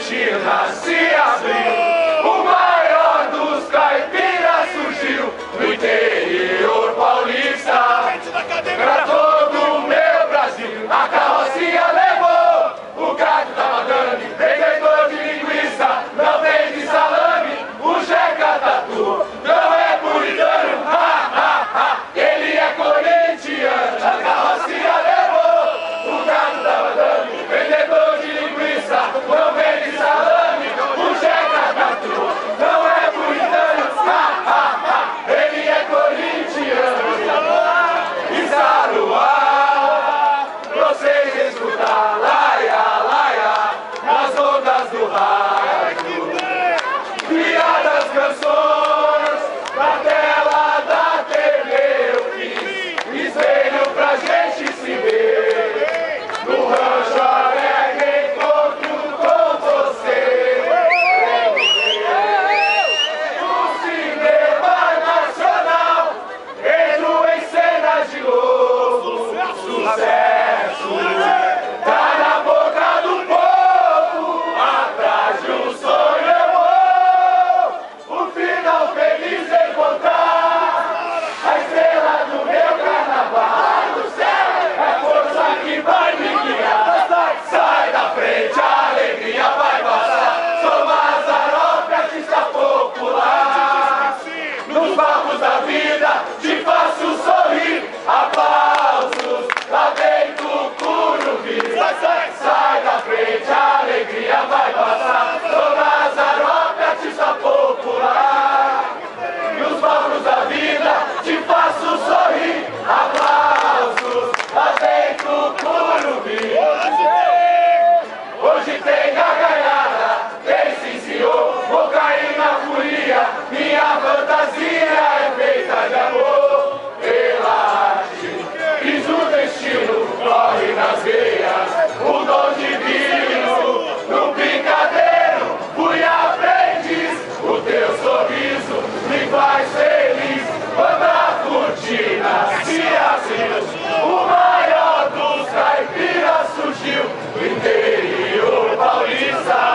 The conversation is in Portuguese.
cortina se abriu, o maior dos caipiras surgiu no interior paulista. Pra todo o meu Brasil, a carrocinha levou, o gado tá matando, vendedor de linguiça, não vende salame, o Jeca Tatu não é puritano, ha, ha, ha, ele é corintiano. A carrocinha levou, o gado tá matando, vendedor de linguiça, não vende salame, o Jeca Tatu não é puritano, ha, ha, ha, ele é corintiano. Está no ar, vocês escutar, laia, laia, nas ondas do rádio. Criadas canções, na tela da TV eu fiz espelho pra gente se ver. No rancho alegre encontro com você. No cinema nacional, entro em cenas de novo. Sucesso tá na boca do povo, atrás de um sonho eu vou, o final feliz encontrar, a estrela do meu carnaval do céu, é força que vai me guiar, sai da frente, a alegria vai passar, sou Mazzaropi, artista popular, nos palcos da vida te faço sorrir, aplausos lá dentro do Curuvi. Sai da frente, a alegria vai passar, sou Mazzaropi, artista popular, nos palcos da vida te faço sorrir, aplausos lá dentro do Curuvi. Hoje tem gargalhada, tem sim senhor, vou cair na folia, minha fantasia é feita de amor pela arte, fiz o destino, corre nas veias, o dom divino, no brincadeiro, fui aprendiz, o teu sorriso me faz feliz, quando a cortina se abriu, o maior dos caipiras surgiu, do interior paulista.